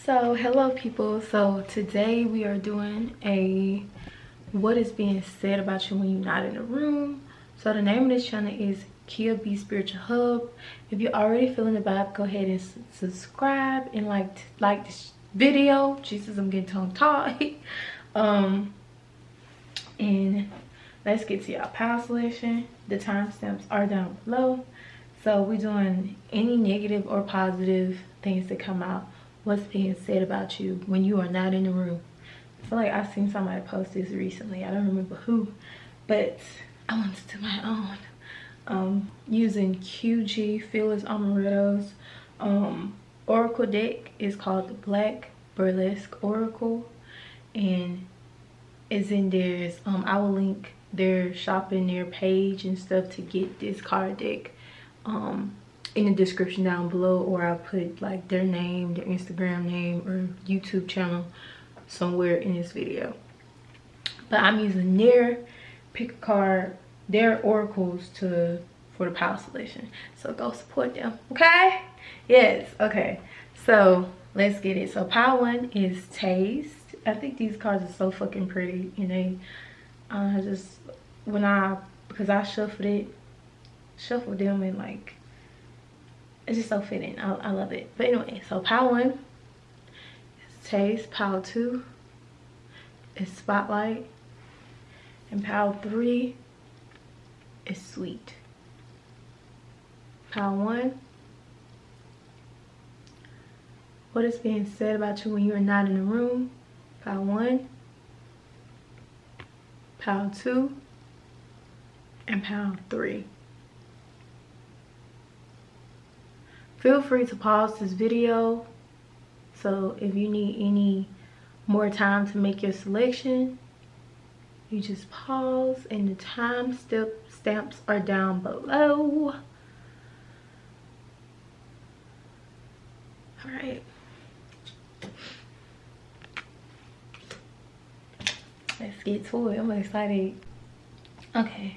So hello people, so today we are doing a what is being said about you when you're not in the room. So the name of this channel is Kia B Spiritual Hub. If you're already feeling the vibe, go ahead and subscribe and like this video. Jesus, I'm getting tongue tied. And let's get to y'all power selection. The timestamps are down below. So we're doing any negative or positive things that come out. What's being said about you when you are not in the room. I feel like I've seen somebody post this recently. I don't remember who, but I wanted to do my own. Using QG Fearless Amaretto's Oracle deck is called the Black Burlesque Oracle, and it's in theirs. I will link their shopping, their page and stuff to get this card deck in the description down below, or I'll put like their name, their Instagram name or YouTube channel somewhere in this video. But I'm using their pick a card, their oracles for the power selection. So go support them, okay? Yes, okay. So let's get it. So power one is Taste. I think these cards are so fucking pretty, and they because I shuffled them, and like it's just so fitting. I love it. But anyway, so power one is Taste, power two is Spotlight, and power three is Sweet. Power one, what is being said about you when you are not in the room. Power one, power two, and power three. Feel free to pause this video, so if you need any more time to make your selection, you just pause, and the time stamps are down below. All right, let's get to it. I'm excited. Okay,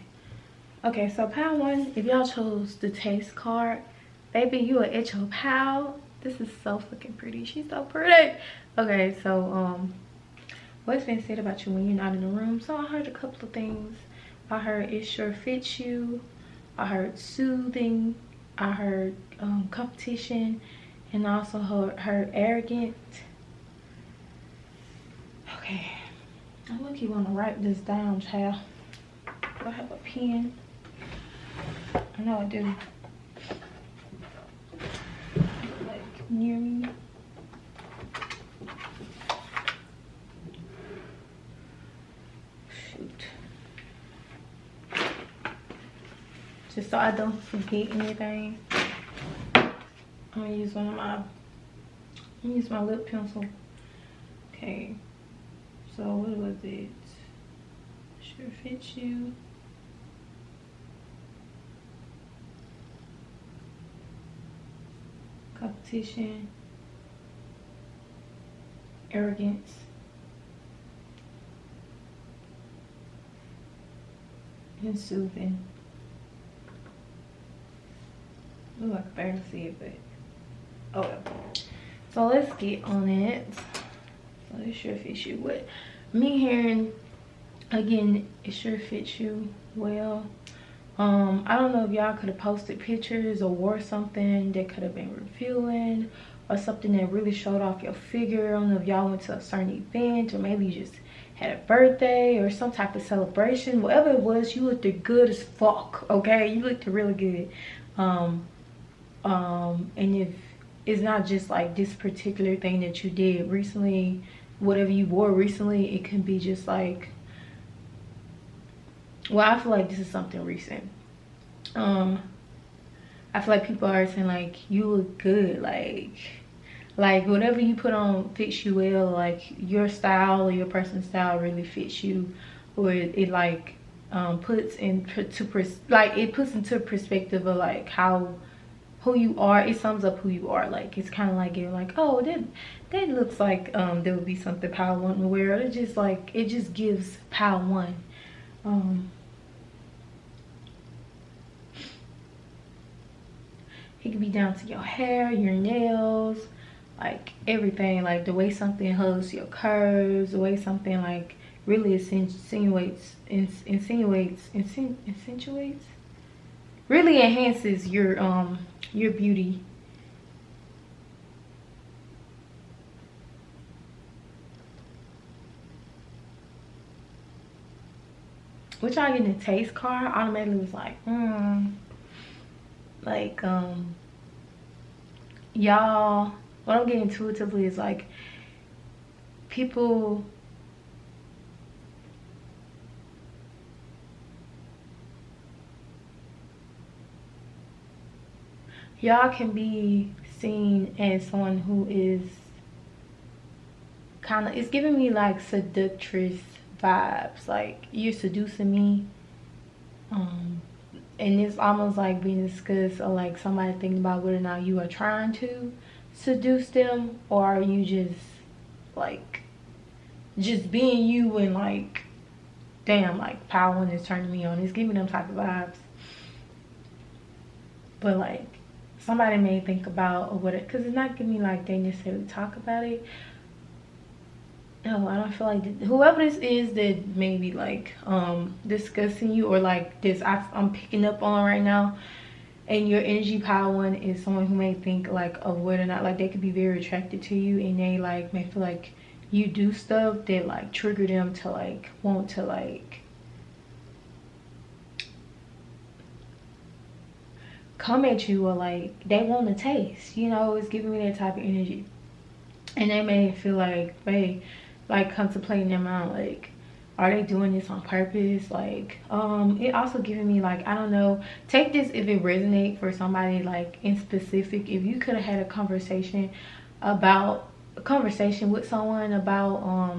so power one, if y'all chose the Taste card, baby, you are at your pal. This is so fucking pretty. She's so pretty. Okay, so what's been said about you when you're not in the room? So I heard a couple of things. I heard it sure fits you. I heard soothing. I heard competition, and also heard arrogant. Okay, I look, you want to write this down, child. Do I have a pen? I know I do. Near me. Shoot. Just so I don't forget anything, I'm gonna use my lip pencil. Okay, so what was it? Sure fits you. Competition, arrogance, and soothing. Ooh, I can barely see it, but oh well. So let's get on it. So it sure fits you. What me hearing again, it sure fits you well. I don't know if y'all could have posted pictures or wore something that could have been revealing, or something that really showed off your figure. I don't know if y'all went to a certain event, or maybe you just had a birthday or some type of celebration. Whatever it was, you looked good as fuck, okay? You looked really good. And if it's not just like this particular thing that you did recently, whatever you wore recently, it can be just like, well, I feel like this is something recent. I feel like people are saying like, you look good, like whatever you put on fits you well, like your style or your person's style really fits you, or it like puts into perspective of like who you are. It sums up who you are. Like it's kind of like you're like, oh, that looks like there would be something power one to wear. It just gives power one. It could be down to your hair, your nails, like everything, like the way something hugs your curves, the way something like really insinuates, really enhances your beauty. Which I get in the taste card, automatically was like, like y'all, what I'm getting intuitively is like people, y'all can be seen as someone who is kind of, it's giving me like seductress vibes, like you're seducing me, and it's almost like being discussed, or like somebody thinking about whether or not you are trying to seduce them, or are you just like just being you, and like damn, like power one is turning me on. It's giving them type of vibes. But like somebody may think about, or what, because it's not giving me like they necessarily talk about it. No, I don't feel like whoever this is that may be like discussing you, or like this I'm picking up on right now, and your energy power one is someone who may think like of whether or not like they could be very attracted to you, and they like may feel like you do stuff that like trigger them to like want to like come at you, or like they want to taste, you know. It's giving me that type of energy, and they may feel like they like contemplating their mind, like are they doing this on purpose? Like it also giving me like, I don't know, take this if it resonates for somebody like in specific. If you could have had a conversation with someone about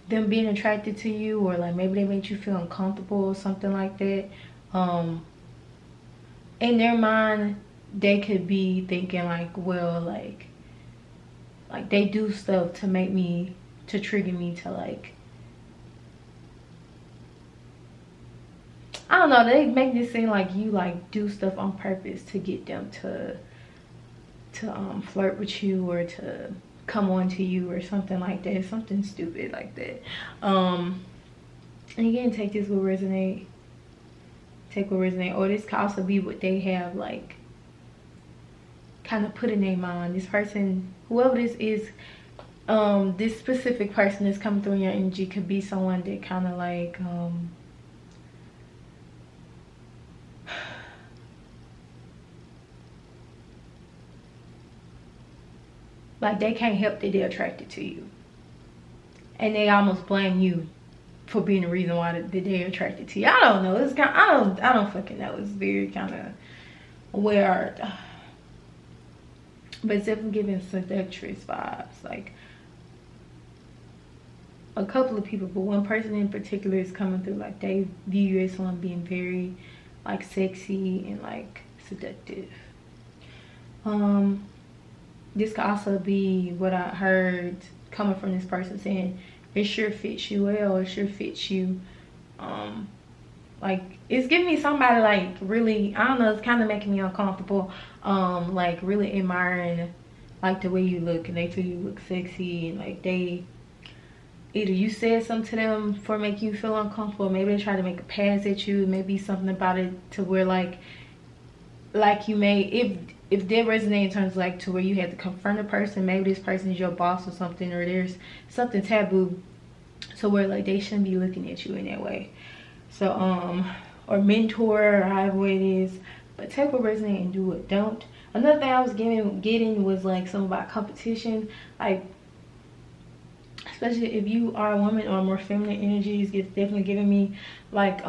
them being attracted to you, or like maybe they made you feel uncomfortable or something like that, in their mind they could be thinking like, well, like they do stuff to make me, to trigger me to like, I don't know, they make this seem like you like do stuff on purpose to get them to flirt with you, or to come on to you, or something like that, something stupid like that. And again, take this will resonate, or this could also be what they have like kind of put in their mind. This person, whoever this is, this specific person that's coming through in your energy could be someone that kind of like like they can't help that they're attracted to you, and they almost blame you for being the reason why they're attracted to you. I don't know, it's kind of, I don't fucking know, it's very kind of weird. But it's definitely giving seductress vibes. Like a couple of people, but one person in particular is coming through like they view you as someone being very like sexy and like seductive. This could also be what I heard coming from this person, saying it sure fits you well, it sure fits you. Like it's giving me somebody like really, I don't know, it's kind of making me uncomfortable, like really admiring like the way you look, and they feel you look sexy, and like they, either you said something to them for making you feel uncomfortable, maybe they try to make a pass at you, maybe something about it to where like you may, if that resonates in terms of like to where you had to confront a person, maybe this person is your boss or something, or there's something taboo to where like they shouldn't be looking at you in that way. So or mentor, or however it is, but take what resonates and do what don't. Another thing I was getting was like something about competition, like especially if you are a woman or more feminine energies, it's definitely giving me like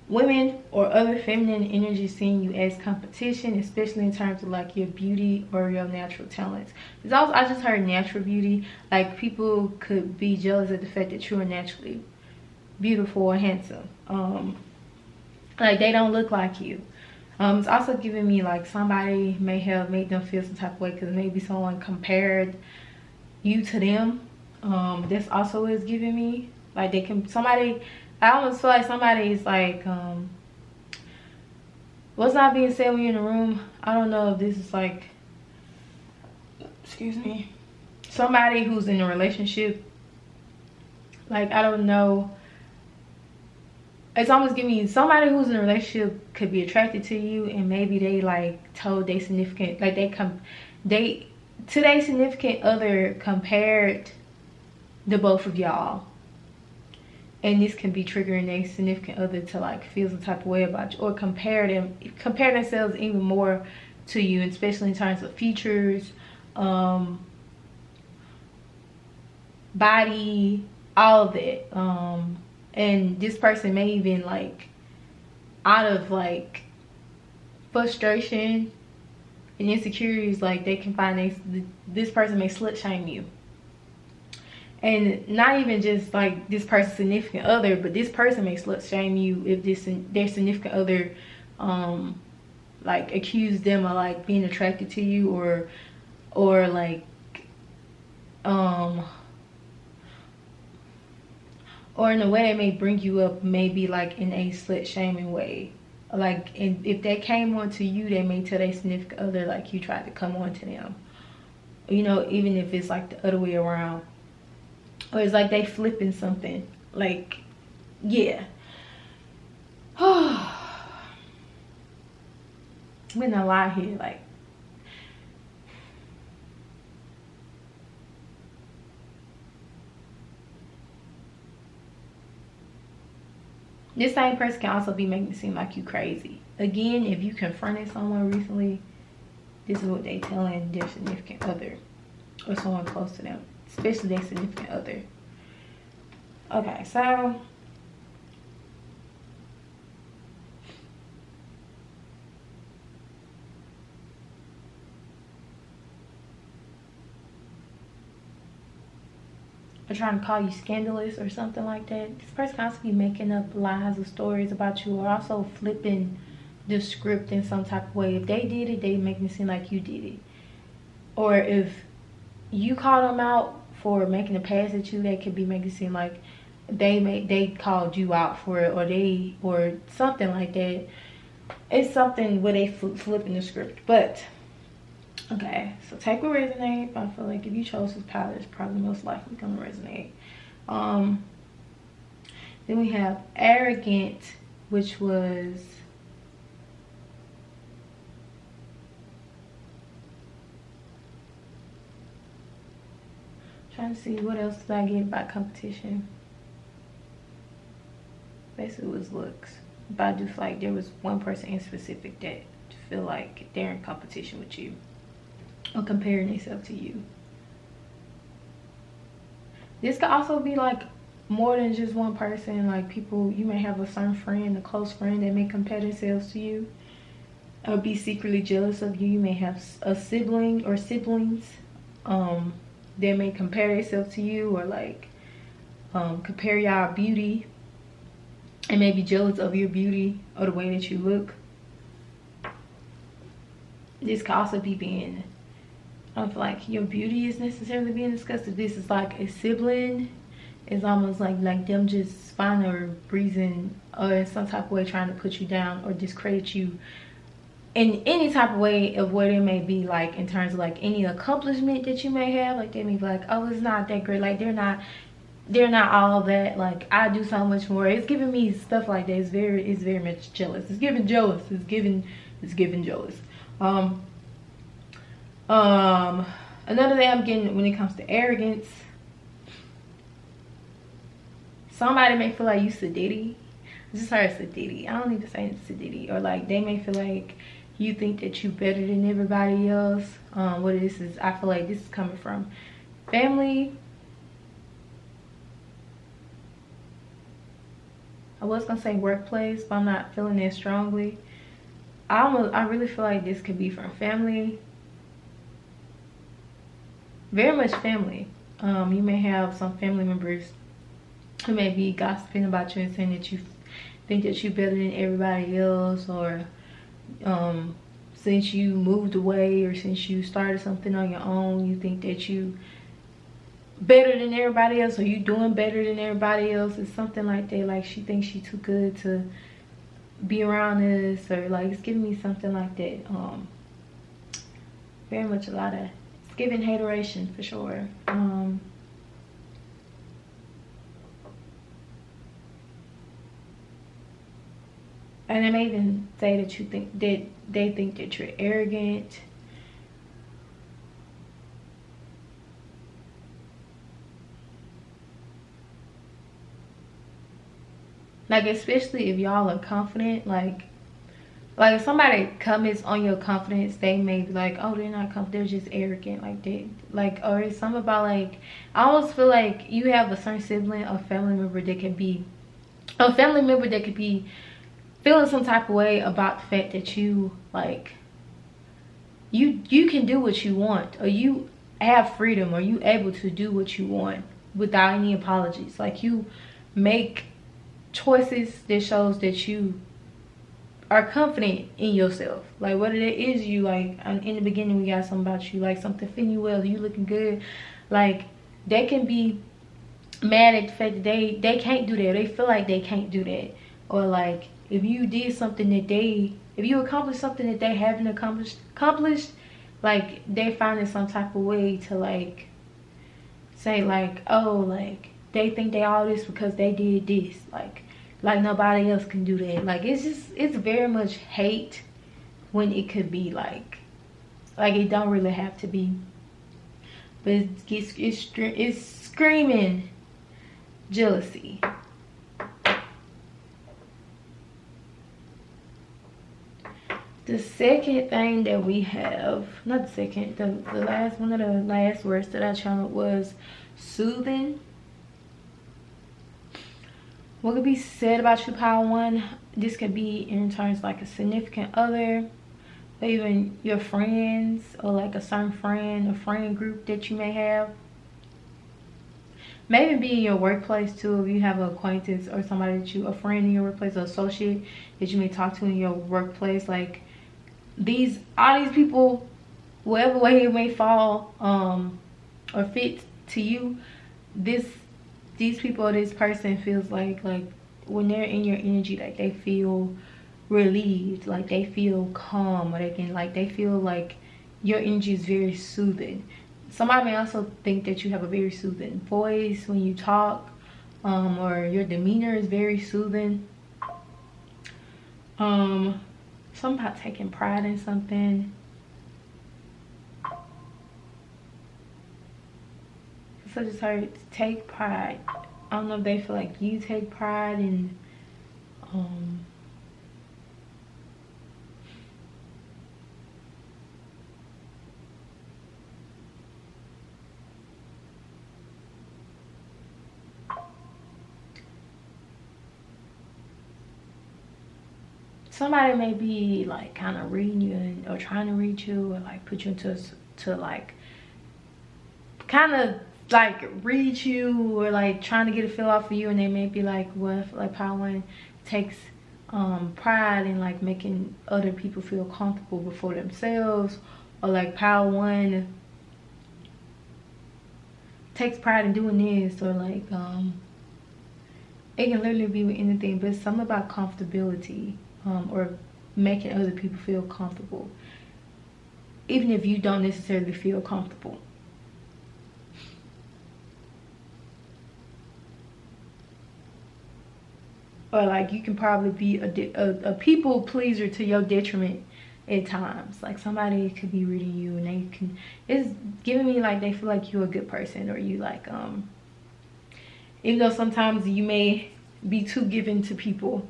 women or other feminine energies seeing you as competition, especially in terms of like your beauty or your natural talents. It's also, I just heard natural beauty, like people could be jealous of the fact that you are naturally beautiful or handsome, like they don't look like you. It's also giving me like somebody may have made them feel some type of way because maybe someone compared you to them. This also is giving me like they can, somebody, I almost feel like somebody is like what's not being said when you're in the room. I don't know if this is like excuse me, somebody who's in a relationship, like, I don't know, it's almost giving you somebody who's in a relationship could be attracted to you, and maybe they like told they significant, like they to their significant other compared the both of y'all, and this can be triggering their significant other to like feel some type of way about you, or compare themselves even more to you, especially in terms of features, body, all of that. And this person may even, like, out of like frustration and insecurities, like they can find this person may slut shame you. And not even just like this person's significant other, but this person may slut shame you if their significant other like accuse them of like being attracted to you, or like or in a way that may bring you up, maybe like in a slut shaming way. Like, and if they came on to you, they may tell their significant other like you tried to come on to them, you know, even if it's like the other way around, or it's like they flipping something, like, yeah. I'm gonna lie here, like, this same person can also be making it seem like you crazy. Again, if you confronted someone recently, this is what they telling their significant other or someone close to them, especially their significant other. Okay, so are trying to call you scandalous or something like that. This person can also be making up lies or stories about you, or also flipping the script in some type of way. If they did it, they make it seem like you did it. Or if you called them out for making a pass at you, they could be making it seem like they called you out for it, or something like that. It's something where they flipping the script. But okay, so take what resonate. I feel like if you chose this palette, it's probably most likely gonna resonate. Then we have arrogant, which was trying to see what else did I get about competition. Basically, it was looks, but I just feel like there was one person in specific that feel like they're in competition with you, or comparing themselves to you. This could also be like more than just one person. Like, people, you may have a certain friend, a close friend, that may compare themselves to you or be secretly jealous of you. You may have a sibling or siblings that may compare themselves to you, or like compare y'all beauty and may be jealous of your beauty or the way that you look. This could also be being, I don't feel like your beauty is necessarily being discussed. If this is like a sibling, it's almost like them just fine or breezing, or in some type of way trying to put you down or discredit you in any type of way, of what it may be, like in terms of like any accomplishment that you may have. Like, they may be like, oh, it's not that great, like they're not all that, like I do so much more. It's giving me stuff like that. It's very much jealous. It's giving jealous. It's giving jealous. Another thing I'm getting when it comes to arrogance, somebody may feel like you sadiddy. I just heard sadiddy. I don't need to say sadiddy. Or like they may feel like you think that you better than everybody else. What this is, I feel like this is coming from family. I was gonna say workplace, but I'm not feeling it strongly. I really feel like this could be from family. Very much family. You may have some family members who may be gossiping about you and saying that you think that you're better than everybody else, or since you moved away or since you started something on your own, you think that you better than everybody else, or you doing better than everybody else. It's something like that. Like, she thinks she too good to be around us, or like it's giving me something like that. Very much a lot of giving hateration for sure. And they may even say that you think that they think that you're arrogant. Like, especially if y'all are confident, like if somebody comments on your confidence, they may be like, oh, they're not confident, they're just arrogant. Like, they, like, or it's something about, like, I almost feel like you have a certain sibling or family member that could be, feeling some type of way about the fact that you, like, you can do what you want, or you have freedom, or you able to do what you want without any apologies. Like, you make choices that shows that you are confident in yourself. Like, what it is, you, like, in the beginning we got something about you, like something fitting you well, you looking good. Like, they can be mad at the fact that they can't do that, they feel like they can't do that. Or like, if you did something that if you accomplished something that they haven't accomplished, like, they find some type of way to, like, say, like, oh, like, they think they all this because they did this, like nobody else can do that. Like, it's very much hate when it could be like it don't really have to be, but it's screaming jealousy. The second thing that we have, not the second, the last one of the last words that I channeled was soothing. What could be said about you, Power One? This could be in terms like a significant other, or even your friends, or like a certain friend or friend group that you may have. Maybe be in your workplace too, if you have an acquaintance or somebody that a friend in your workplace, or associate that you may talk to in your workplace. Like, all these people, whatever way it may fall or fit to you, these people or this person feels like when they're in your energy, like, they feel relieved, like they feel calm, or they feel like your energy is very soothing. Somebody may also think that you have a very soothing voice when you talk, or your demeanor is very soothing. Something about taking pride in something. So just heard take pride. I don't know if they feel like you take pride in somebody may be like kind of reading you or trying to read you, or like put you to like kind of like read you, or like trying to get a feel off of you, and they may be like, what, like Power One takes pride in like making other people feel comfortable before themselves, or like Power One takes pride in doing this, or like it can literally be with anything, but it's something about comfortability, or making other people feel comfortable, even if you don't necessarily feel comfortable. Or like, you can probably be a people pleaser to your detriment at times. Like, somebody could be reading you and it's giving me like they feel like you're a good person, or you like even though sometimes you may be too giving to people,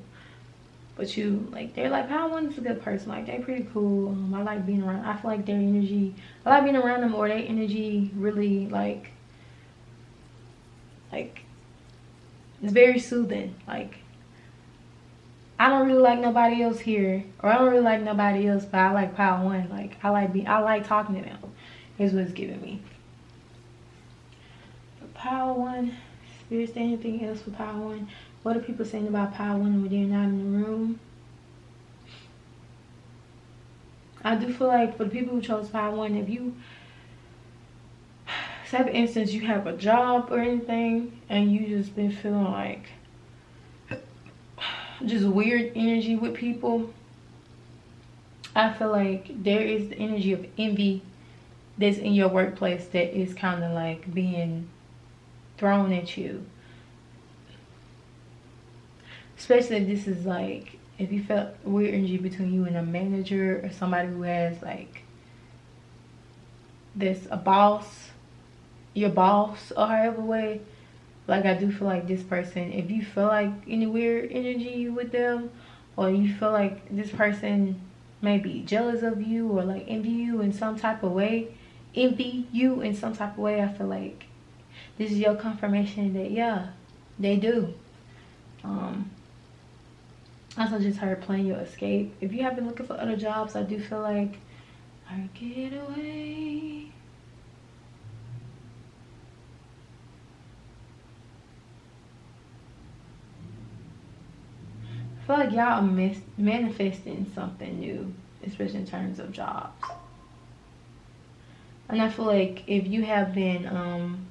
but you like, they're like, Power One's a good person, like they're pretty cool. I like being around, I feel like their energy, I like being around them, or their energy really like it's very soothing. Like, I don't really like nobody else here, or I don't really like nobody else, but I like Power One. Like, I like talking to them, is what it's giving me. For Power One, Spirit, say anything else for Power One? What are people saying about Power One when they're not in the room? I do feel like for the people who chose Power One, if you, say for instance, you have a job or anything, and you just been feeling like just weird energy with people, I feel like there is the energy of envy that's in your workplace that is kind of like being thrown at you. Especially if this is like, if you felt weird energy between you and a manager or somebody who has like, that's a boss, your boss or however way. Like, I do feel like this person, if you feel like any weird energy with them, or you feel like this person may be jealous of you or like envy you in some type of way, I feel like this is your confirmation that, yeah, they do. Also just heard plan your escape. If you have been looking for other jobs, I do feel like I get away. I feel like y'all are manifesting something new, especially in terms of jobs. And I feel like if you have been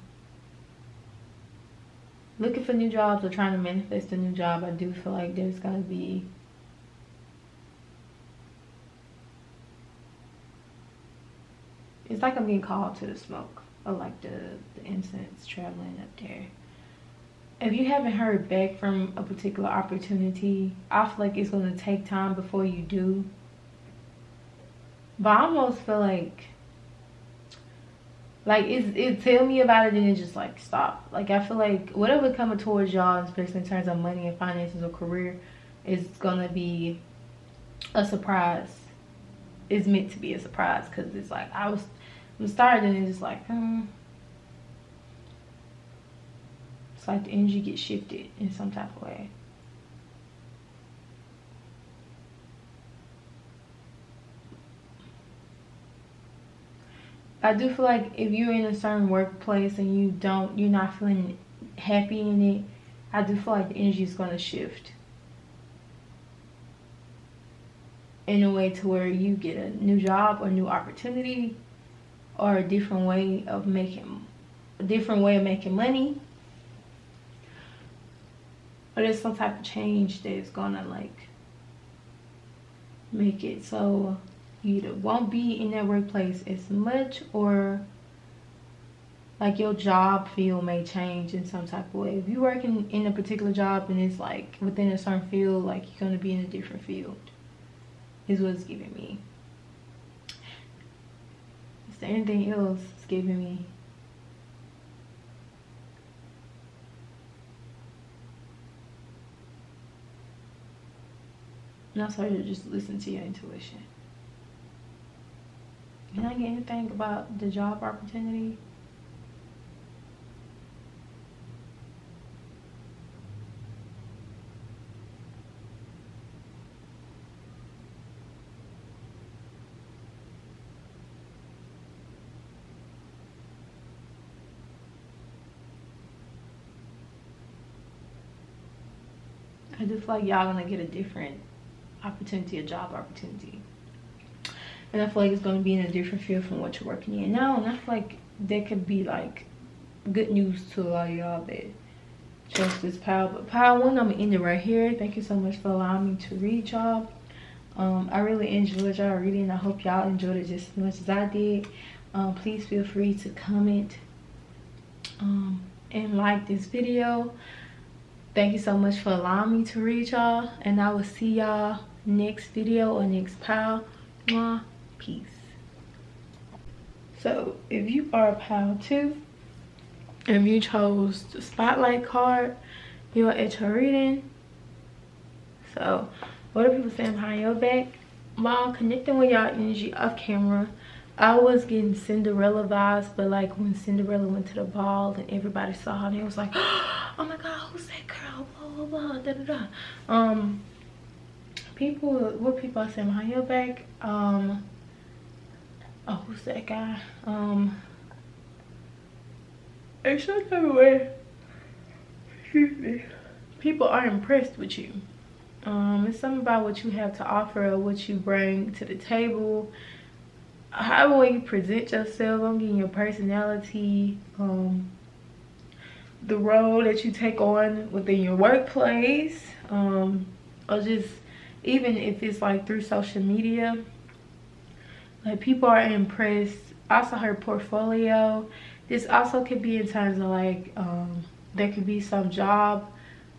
looking for new jobs or trying to manifest a new job, I do feel like there's gonna be it's like I'm getting called to the smoke, or like the incense traveling up there. If you haven't heard back from a particular opportunity, I feel like it's gonna take time before you do. But I almost feel like it tell me about it and it just like stop. Like, I feel like whatever coming towards y'all, especially in terms of money and finances or career, is gonna be a surprise. It's meant to be a surprise, because it's like I'm starting and it's like it's like the energy gets shifted in some type of way. I do feel like if you're in a certain workplace and you're not feeling happy in it, I do feel like the energy is going to shift in a way to where you get a new job or new opportunity, or a different way of making money, or there's some type of change that's gonna like make it so you either won't be in that workplace as much, or like your job field may change in some type of way. If you're working in a particular job and it's like within a certain field, like you're gonna be in a different field, is what it's giving me. Is there anything else it's giving me? No, sorry, just listen to your intuition. Can I get anything about the job opportunity? I just feel like y'all gonna get a different opportunity, a job opportunity. And I feel like it's gonna be in a different field from what you're working in now. And I feel like that could be like good news to a lot of y'all that trust this power. But power one, I'm gonna end it right here. Thank you so much for allowing me to read y'all. I really enjoyed y'all reading. I hope y'all enjoyed it just as much as I did. Please feel free to comment and like this video. Thank you so much for allowing me to read y'all, and I will see y'all next video or next pile. Mwah. Peace. So if you are a pile 2, if you chose the spotlight card, you are at your reading. So what are people saying behind your back? While connecting with y'all energy off camera, I was getting Cinderella vibes, but like when Cinderella went to the ball and everybody saw her and it was like, oh my god, who's that girl, blah blah blah, da da da. People, what people are saying behind your back? Oh, who's that guy? It's some type of way, excuse me, people are impressed with you. It's something about what you have to offer, or what you bring to the table, however way you present yourself. I'm getting your personality, the role that you take on within your workplace, or just even if it's like through social media. Like, people are impressed also her portfolio. This also could be in terms of like there could be some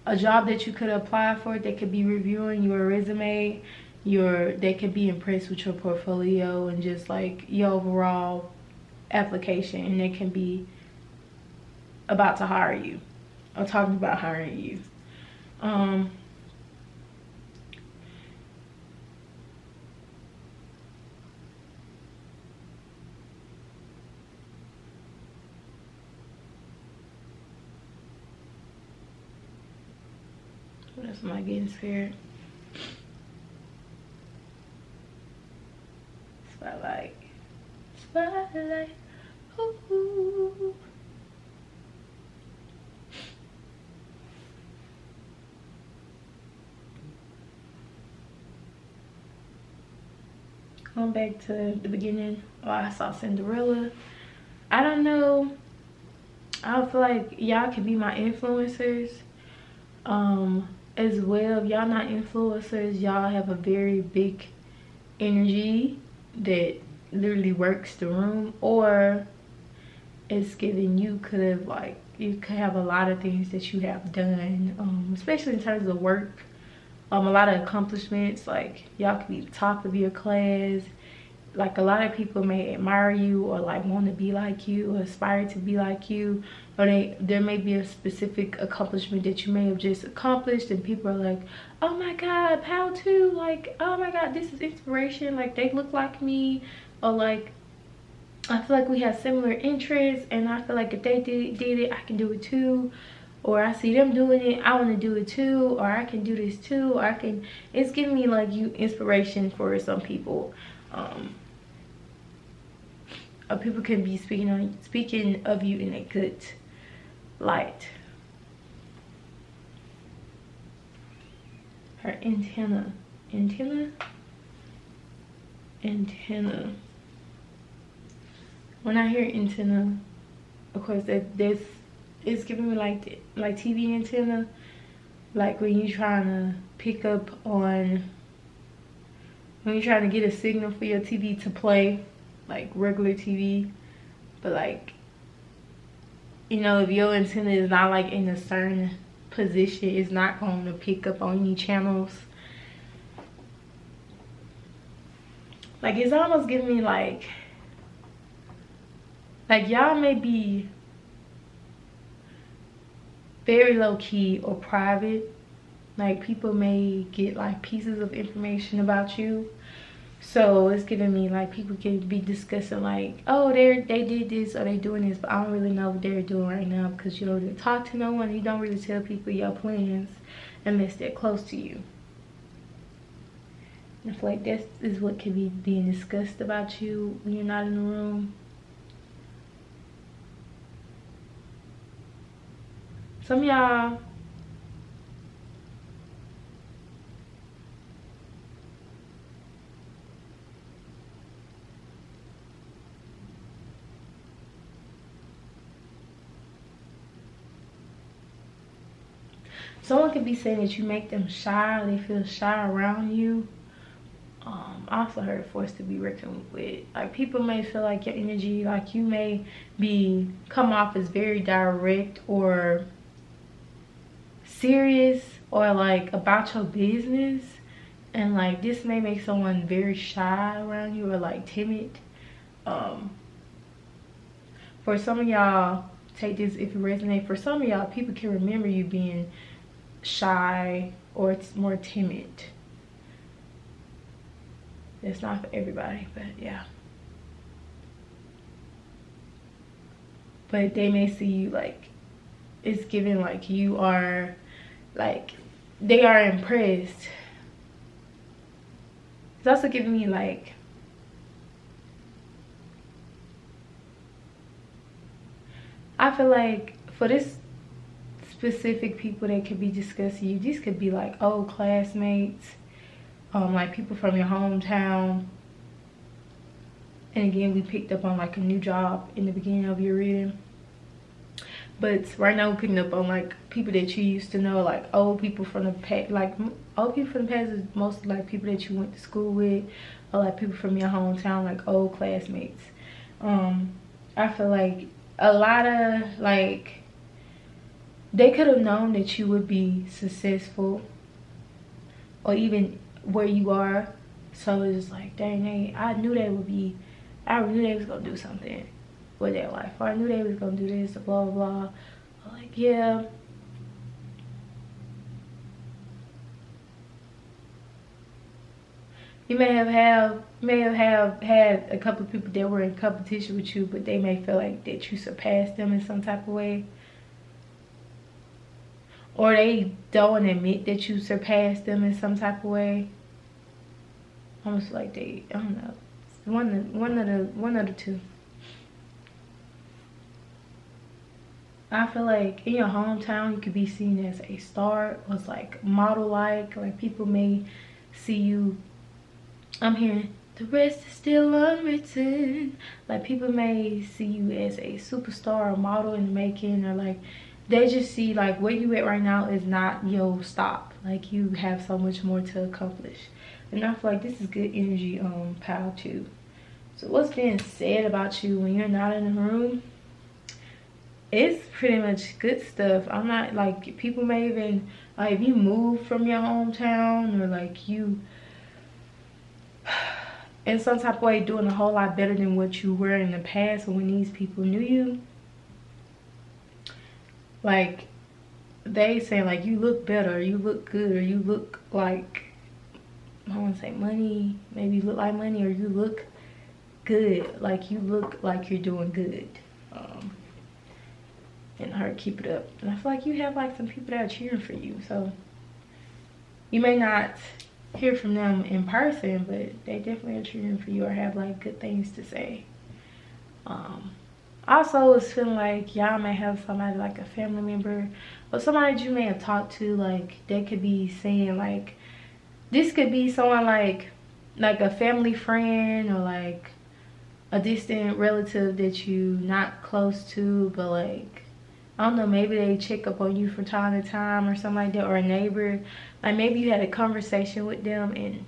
a job that you could apply for. They could be reviewing your resume. They could be impressed with your portfolio and just like your overall application, and they can be about to hire you or talking about hiring you. What else am I getting scared? Spotlight. Spotlight. Ooh. Going back to the beginning, I saw Cinderella. I don't know. I feel like y'all could be my influencers as well. If y'all not influencers, y'all have a very big energy that literally works the room, or it's giving you could have like, you could have a lot of things that you have done, especially in terms of work. A lot of accomplishments, like y'all could be the top of your class. Like a lot of people may admire you or like want to be like you or aspire to be like you, or there may be a specific accomplishment that you may have just accomplished and people are like, oh my god, how to, like, oh my god, this is inspiration, like they look like me, or like I feel like we have similar interests and I feel like if they did it, I can do it too. Or I see them doing it, I want to do it too, or I can do this too, or I can. It's giving me like you inspiration for some people. People can be speaking of you in a good light. Her antenna. When I hear antenna, of course that's it's giving me like TV antenna, like when you're trying to pick up on, when you're trying to get a signal for your TV to play, like regular TV, but like, you know, if your antenna is not like in a certain position, it's not going to pick up on any channels. Like it's almost giving me like y'all may be very low-key or private. Like people may get like pieces of information about you, so it's giving me like people can be discussing like, oh, they did this or they doing this, but I don't really know what they're doing right now, because you don't really talk to no one. You don't really tell people your plans unless they're close to you. I feel like that is what can be being discussed about you when you're not in the room. Some of y'all, someone could be saying that you make them shy, they feel shy around you. I also heard forced to be reckoned with. Like people may feel like your energy, like you may come off as very direct or serious or like about your business, and like this may make someone very shy around you or like timid. For some of y'all, take this if it resonates. For some of y'all, people can remember you being shy or it's more timid. It's not for everybody, but yeah. But they may see you like, it's giving like you are, like they are impressed. It's also giving me like, I feel like for this specific people that could be discussing you, these could be like old classmates, like people from your hometown. And again, we picked up on like a new job in the beginning of your reading, but right now we're picking up on like people that you used to know, like old people from the past. Like old people from the past is mostly like people that you went to school with, or like people from your hometown, like old classmates. I feel like a lot of, like, they could have known that you would be successful or even where you are. So it's like, dang, I knew they would be, I knew they was gonna do something with their life, or I knew they was gonna do this, blah blah blah. Like, yeah, you may have had a couple of people that were in competition with you, but they may feel like that you surpassed them in some type of way, or they don't admit that you surpassed them in some type of way. Almost like they, I don't know, one of the two. I feel like in your hometown you could be seen as a star, or it's like model like people may see you. I'm hearing the rest is still unwritten. Like people may see you as a superstar or model in the making, or like they just see like where you at right now is not your stop. Like you have so much more to accomplish. And I feel like this is good energy, pile too. So what's being said about you when you're not in the room? It's pretty much good stuff. I'm not like, people may even, like, if you move from your hometown, or like you in some type of way doing a whole lot better than what you were in the past when these people knew you, like they say like you look better, you look good, or you look like, I want to say money, maybe you look like money, or you look good, like you look like you're doing good. And her keep it up. And I feel like you have like some people that are cheering for you, so you may not hear from them in person, but they definitely are cheering for you or have like good things to say. Also, it's feeling like y'all may have somebody like a family member or somebody that you may have talked to, like they could be saying like, this could be someone like a family friend, or like a distant relative that you not close to, but like, I don't know, maybe they check up on you from time to time or something like that, or a neighbor. Like maybe you had a conversation with them and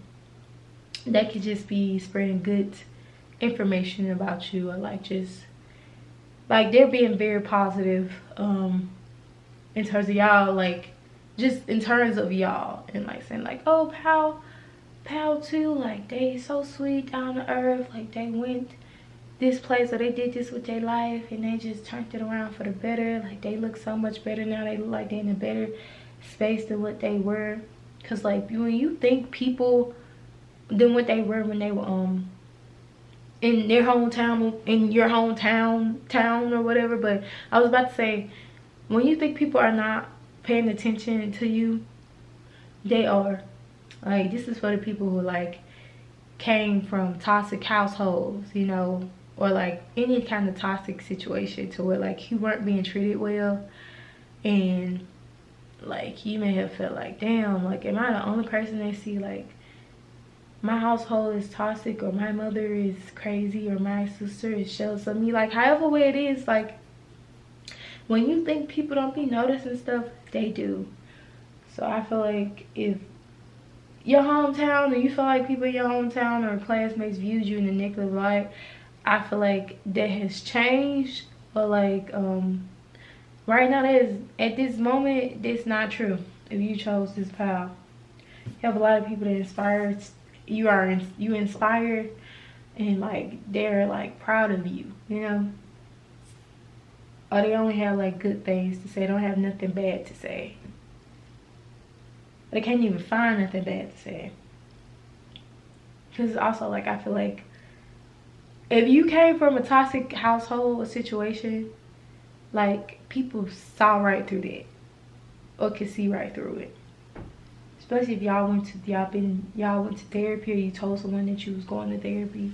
they could just be spreading good information about you, or like just like they're being very positive in terms of y'all, like just in terms of y'all, and like saying like, oh, pal too, like they so sweet, down to earth, like they went this place or they did this with their life and they just turned it around for the better. Like they look so much better now. They look like they're in a better space than what they were. Cause like when you think people than what they were when they were in their hometown, in your town or whatever. But I was about to say, when you think people are not paying attention to you, they are. Like this is for the people who like came from toxic households, you know, or like any kind of toxic situation to where like you weren't being treated well, and like you may have felt like, damn, like am I the only person they see, like my household is toxic, or my mother is crazy, or my sister is jealous of me, like however way it is. Like when you think people don't be noticing stuff, they do. So I feel like if your hometown, or you feel like people in your hometown or classmates viewed you in a negative light, I feel like that has changed. But like right now, that is, at this moment, that's not true. If you chose this path, you have a lot of people that inspire you inspired, and like they're like proud of you, you know, or they only have like good things to say, don't have nothing bad to say. They can't even find nothing bad to say. Because also, like, I feel like if you came from a toxic household or situation, like people saw right through that, or could see right through it. Especially if y'all went to therapy, or you told someone that you was going to therapy.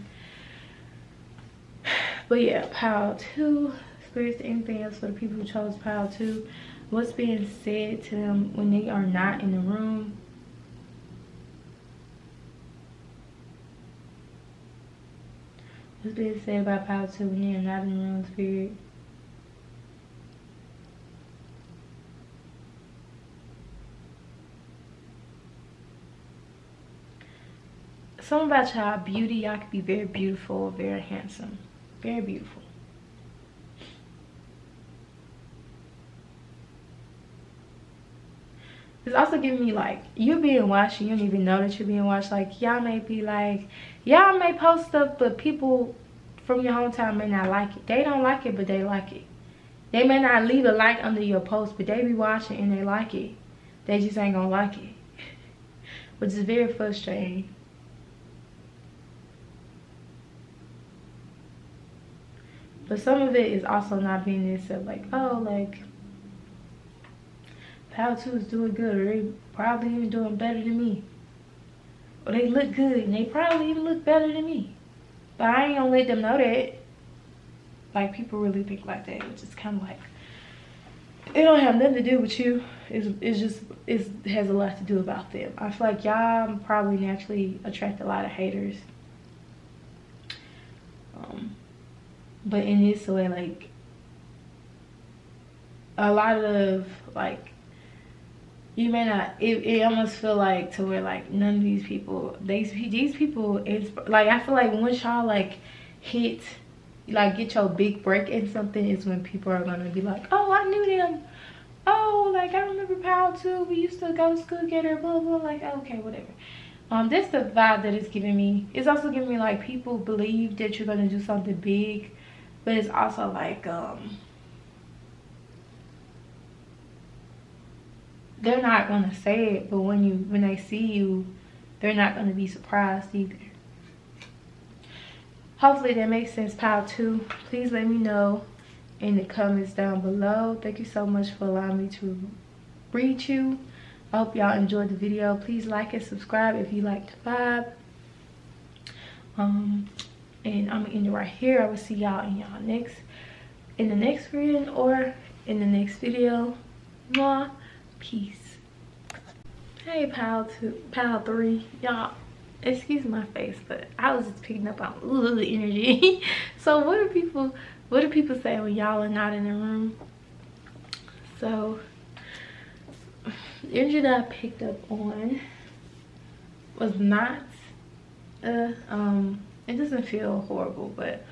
But yeah, pile 2. Spirits, anything else for the people who chose pile 2? What's being said to them when they are not in the room? What's being said about pile 2 when they are not in the room, spirit? Something about y'all beauty. Y'all could be very beautiful, very handsome. Very beautiful. It's also giving me like you being watched and you don't even know that you're being watched. Like y'all may be like, y'all may post stuff, but people from your hometown may not like it. They don't like it, but they like it. They may not leave a like under your post, but they be watching and they like it. They just ain't gonna like it, which is very frustrating. But some of it is also not being this of like, oh, like Pal 2 is doing good, or they probably even doing better than me, or they look good and they probably even look better than me. But I ain't gonna let them know that. Like, people really think like that, which is kind of like, it don't have nothing to do with you. It's just, it has a lot to do about them. I feel like y'all probably naturally attract a lot of haters. But in this way, like, a lot of, like, you may not, it almost feel like to where, like, none of these people, these people, it's, like, I feel like once y'all, like, hit, like, get your big break in something is when people are gonna be like, oh, I knew them. Oh, like, I remember Pal 2. We used to go to school together, blah, blah, like, okay, whatever. That's the vibe that it's giving me. It's also giving me, like, people believe that you're gonna do something big, but it's also like, they're not gonna say it, but when they see you, they're not gonna be surprised either. Hopefully that makes sense, Pal 2. Please let me know in the comments down below. Thank you so much for allowing me to read you. I hope y'all enjoyed the video. Please like and subscribe if you liked the vibe. And I'm gonna end it right here. I will see y'all in the next reading or in the next video. Mwah. Peace. Hey, Pal 3, y'all. Excuse my face, but I was just picking up on the energy. So what do people say when y'all are not in the room? So the energy that I picked up on was not it doesn't feel horrible, but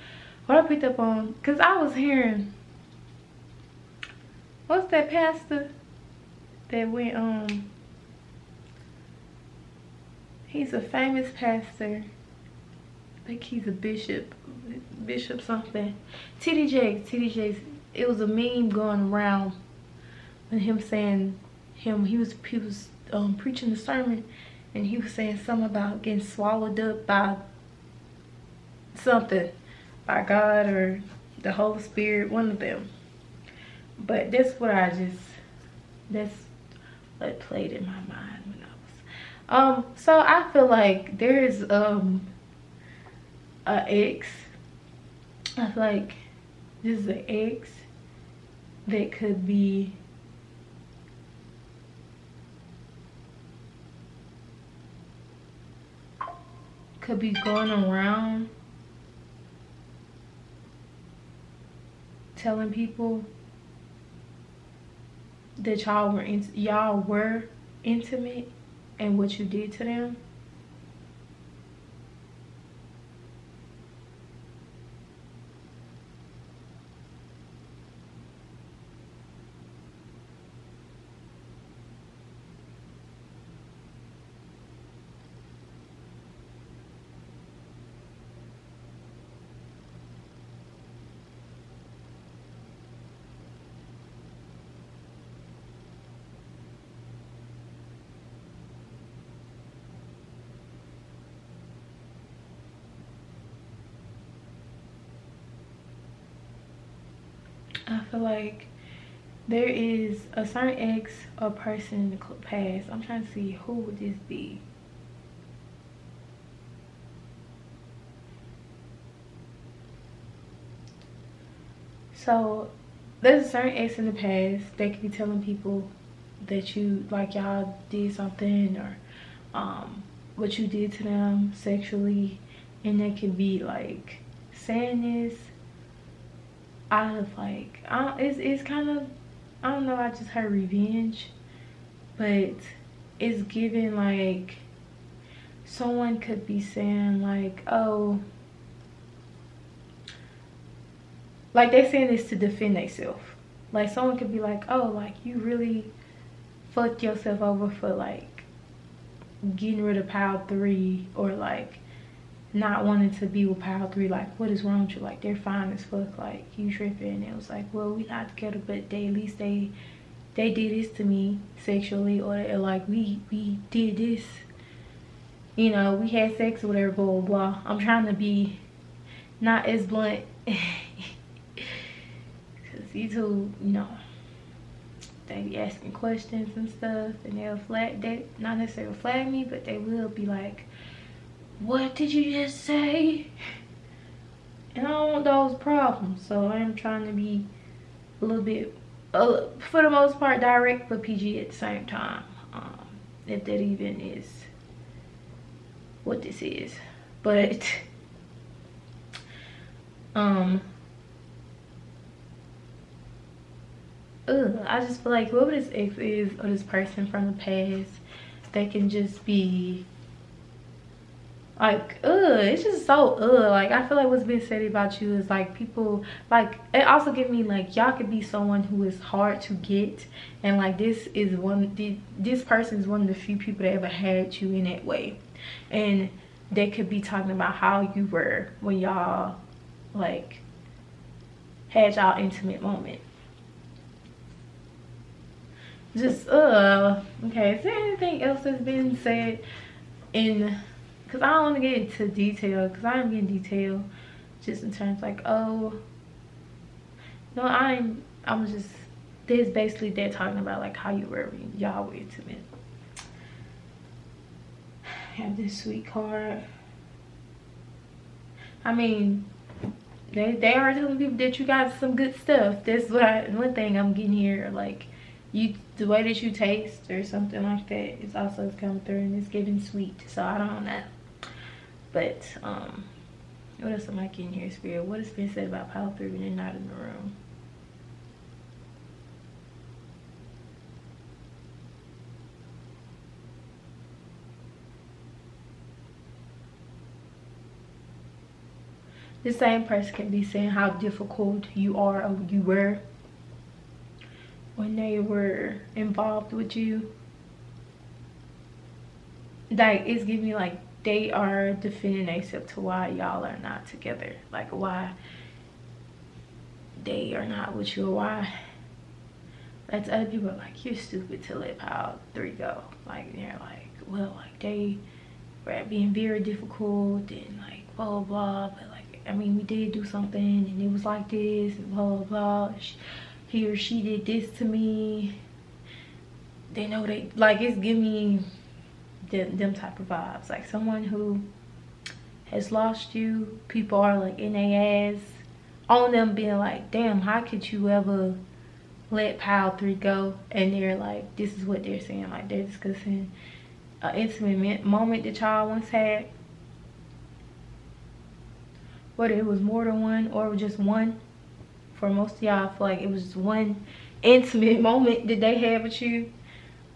what I picked up on, because I was hearing, what's that pastor that went, he's a famous pastor, I think he's a bishop something, TD Jakes. It was a meme going around and him saying, he was preaching the sermon, and he was saying something about getting swallowed up by something, by God or the Holy Spirit, one of them. But that's what played in my mind when I was so I feel like there's a ex. I feel like this is an ex that could be going around telling people that y'all were intimate and what you did to them. I feel like there is a certain ex or person in the past. I'm trying to see, who would this be? So there's a certain ex in the past that could be telling people that you, like, y'all did something, or what you did to them sexually, and they could be like saying this out of like, it's kind of, I don't know, I just heard revenge, but it's giving like someone could be saying like, oh, like they saying this to defend themselves. Like someone could be like, oh, like you really fucked yourself over for like getting rid of pile 3, or like not wanting to be with pile 3. Like what is wrong with you? Like they're fine as fuck, like you tripping. And it was like, well, we not together, but they at least they did this to me sexually, or like we did this, you know, we had sex or whatever, blah blah blah. I'm trying to be not as blunt because these two, you know, they be asking questions and stuff, and they'll they not necessarily flag me, but they will be like, what did you just say? And I don't want those problems, so I am trying to be a little bit, for the most part, direct but PG at the same time, if that even is what this is. But I just feel like whoever this ex is, or this person from the past, they can just be like, it's just so like I feel like what's being said about you is like people, like it also give me like y'all could be someone who is hard to get, and like this person is one of the few people that ever had you in that way, and they could be talking about how you were when y'all like had y'all intimate moment. Just okay, is there anything else that's been said in, because I don't want to get into detail, because I am getting detail just in terms like, oh no, I'm just, this basically they're talking about like how you were when y'all were intimate. Have this sweet card. I mean, they are telling people that you got some good stuff. That's what one thing I'm getting here, like the way that you taste or something like that is also coming through, and it's giving sweet. So I don't know. But what else am I getting here, Spirit? What has been said about pile 3 when they're not in the room? The same person can be saying how difficult you are, or you were, when they were involved with you. Like it's giving me like they are defending themselves to why y'all are not together, like why they are not with you, or why that's other people are like, you're stupid to let pile 3 go. Like they're like, well, like they were being very difficult and like blah blah blah, but like I mean we did do something and it was like this and blah blah blah. He or she did this to me. They know they, like it's giving me them type of vibes, like someone who has lost you. People are like in their ass on them, being like, damn, how could you ever let pile 3 go? And they're like, this is what they're saying, like they're discussing an intimate moment that y'all once had, whether it was more than one or just one. For most of y'all, I feel like it was just one intimate moment that they had with you,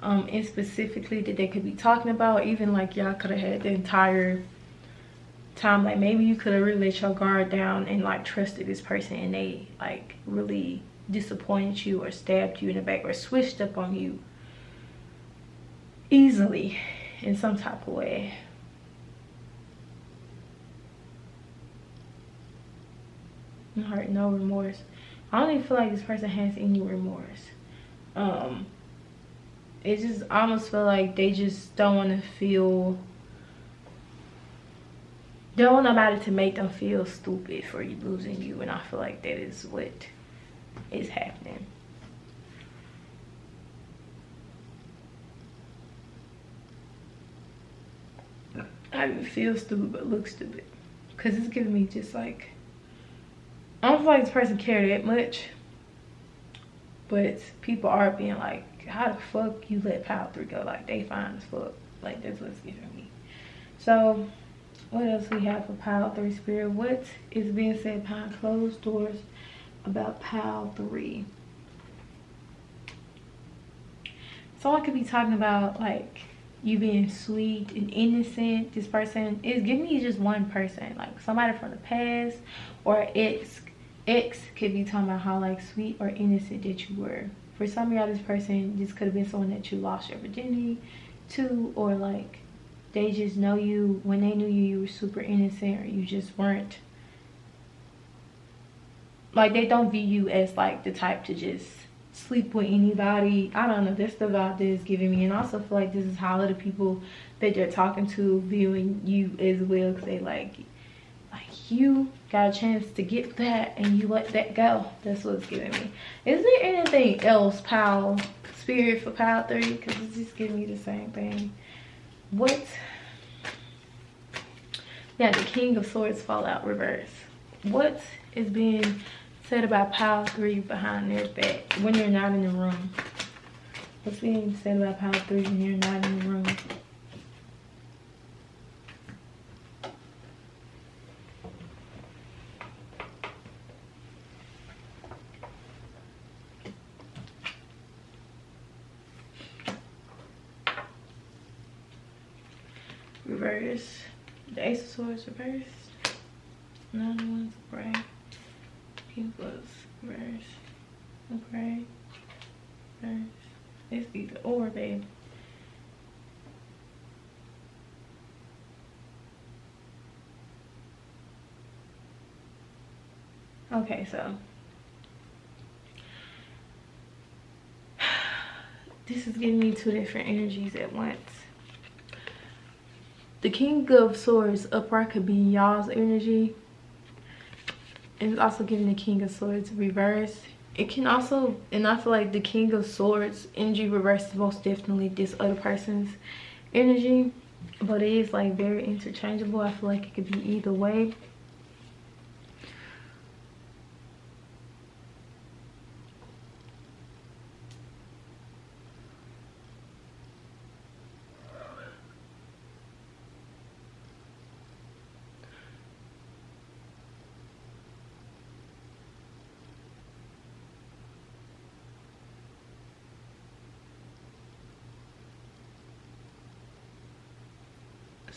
and specifically that they could be talking about. Even like y'all could have had the entire time, like maybe you could have really let your guard down and like trusted this person, and they like really disappointed you or stabbed you in the back or switched up on you easily in some type of way. Heart, no remorse. I don't even feel like this person has any remorse. It just almost feel like they just don't want to feel, they don't want nobody to make them feel stupid for you losing you, and I feel like that is what is happening. I didn't feel stupid but look stupid, because it's giving me just like, I don't feel like this person cared that much, but people are being like, how the fuck you let pile 3 go? Like they fine as fuck. Like that's what's giving me. So what else we have for pile 3, Spirit? What is being said behind closed doors about pile 3? Someone could be talking about like you being sweet and innocent. This person is giving me just one person, like somebody from the past or ex X could be talking about how like sweet or innocent that you were. For some of y'all, this person just could have been someone that you lost your virginity to, or like they just know you. When they knew you, you were super innocent, or you just weren't. Like, they don't view you as like the type to just sleep with anybody. I don't know, that's the vibe that is giving me. And I also feel like this is how a lot of people that they're talking to viewing you as well, because they like you got a chance to get that and you let that go. That's what it's giving me. Is there anything else, pile spirit, for pile 3? Because it's just giving me the same thing. What? Yeah, the King of Swords fall out reverse. What is being said about pile 3 behind their back when they're not in the room? What's being said about pile 3 when you're not in the room? Reverse. The Ace of Swords reversed. Nine of Wands gray. King of Clubs reverse. Okay. Reverse. It's either or, babe. Okay, so this is giving me 2 different energies at once. The King of Swords upright could be y'all's energy. And it's also giving the King of Swords reverse. It can also, and I feel like the King of Swords energy reverse is most definitely this other person's energy. But it is like very interchangeable. I feel like it could be either way.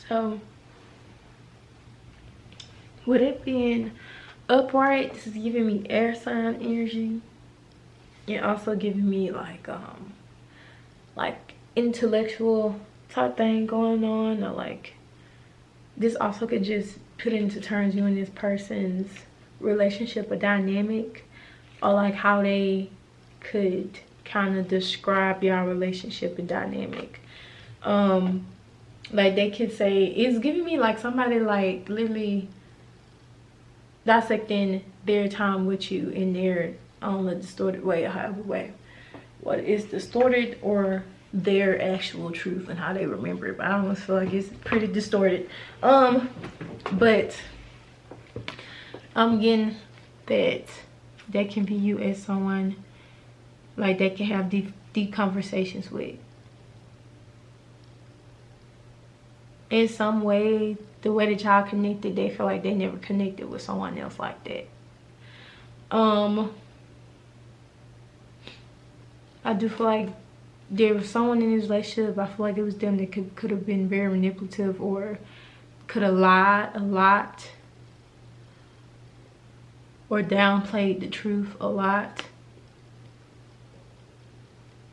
So with it being upright, this is giving me air sign energy. And also giving me like intellectual type thing going on, or like this also could just put into terms you and this person's relationship or dynamic, or like how they could kind of describe your relationship and dynamic. Like they could say, it's giving me like somebody like literally dissecting their time with you in their own distorted way, or however way. What is distorted, or their actual truth and how they remember it. But I almost feel like it's pretty distorted. But I'm getting that they can view you as someone like they can have deep conversations with. In some way, the way that y'all connected, they feel like they never connected with someone else like that. I do feel like there was someone in this relationship, I feel like it was them that could have been very manipulative, or could have lied a lot, or downplayed the truth a lot.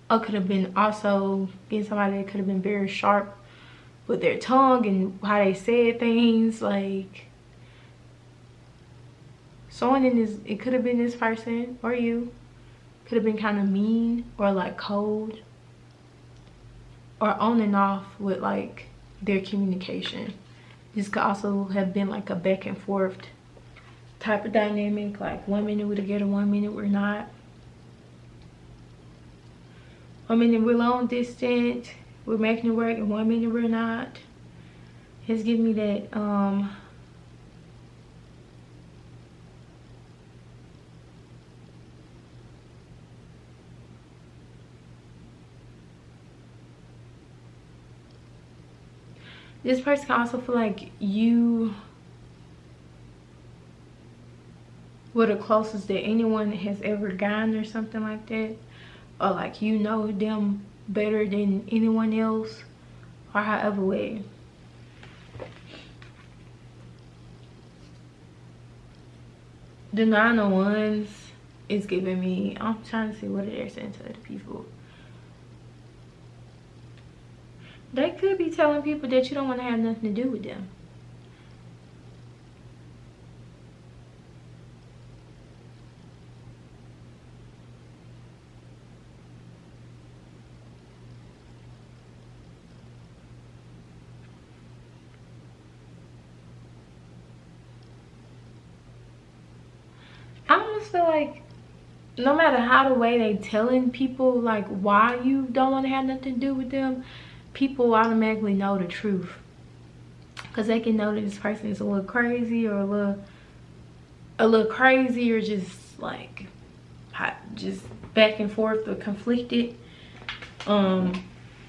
Or could have been also being somebody that could have been very sharp with their tongue and how they said things. Like someone in this, it could have been this person or you, could have been kind of mean or like cold, or on and off with like their communication. This could also have been like a back and forth type of dynamic, like 1 minute we're together, 1 minute we're not. 1 minute we're long distance, we're making it work, and 1 minute we're not. It's giving me that this person can also feel like you were the closest that anyone has ever gotten, or something like that. Or like you know them better than anyone else, or however way. The 9 of Wands is giving me, I'm trying to see what they're saying to other people. They could be telling people that you don't want to have nothing to do with them. I almost feel like no matter how the way they telling people like why you don't want to have nothing to do with them, people automatically know the truth, because they can know that this person is a little crazy, or a little crazy, or just like just back and forth or conflicted. Or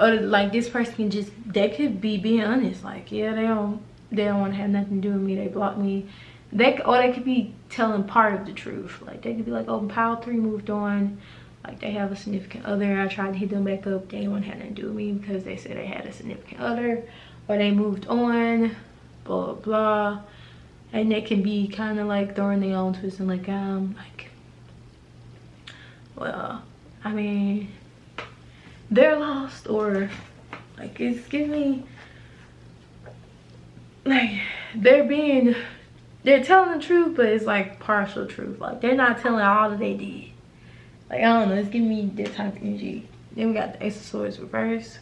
like this person can just, they could be being honest, like, yeah, they don't want to have nothing to do with me, they block me. Or they could be telling part of the truth. Like they could be like, oh, pile 3 moved on, like they have a significant other, I tried to hit them back up, they didn't want to have nothing to do with me because they said they had a significant other, or they moved on, blah blah blah. And they can be kind of like throwing their own twist and like, well, I mean, they're lost, or like it's giving me like they're telling the truth, but it's like partial truth. Like they're not telling all that they did. Like, I don't know, it's giving me that type of energy. Then we got the Ace of Swords reversed.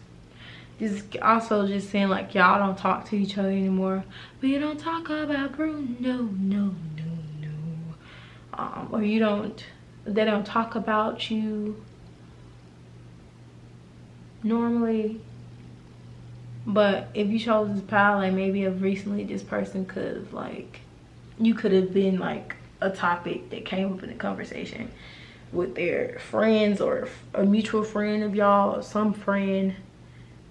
This is also just saying like y'all don't talk to each other anymore. But you don't talk about Bruno, no. Or they don't talk about you normally. But if you chose this pile, like maybe of recently, this person could have like, you could have been like a topic that came up in the conversation with their friends, or a mutual friend of y'all, or some friend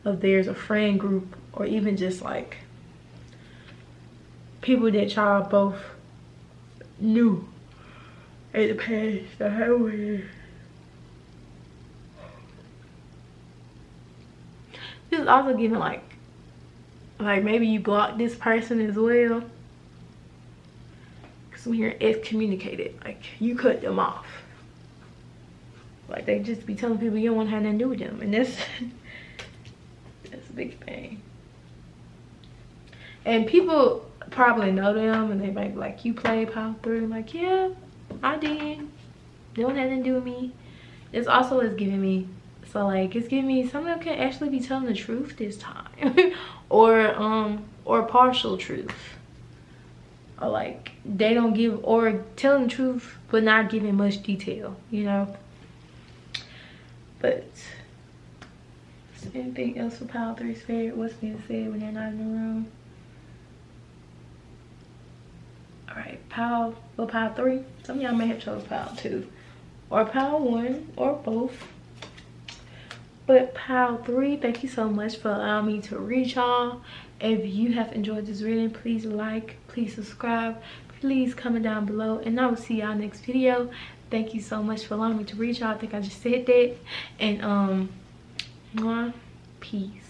of theirs, a friend group, or even just like people that y'all both knew in the past. This is also giving like maybe you blocked this person as well. Because when you're excommunicated, like you cut them off. Like they just be telling people you don't want to have nothing to do with them, and that's a big thing. And people probably know them, and they might be like, you played pile 3. I'm like, yeah, I did. They don't have nothing to do with me. This also is giving me, so like it's giving me some of them can actually be telling the truth this time. or partial truth, or like they don't give, or telling the truth but not giving much detail, you know. But is there anything else for pile 3 spirit? What's being said when they're not in the room? All right, pile 3. Some of y'all may have chose pile 2 or pile 1 or both. But pile 3, thank you so much for allowing me to read y'all. If you have enjoyed this reading, please like, please subscribe, please comment down below, and I will see y'all next video. Thank you so much for allowing me to read y'all. I think I just said that. And peace.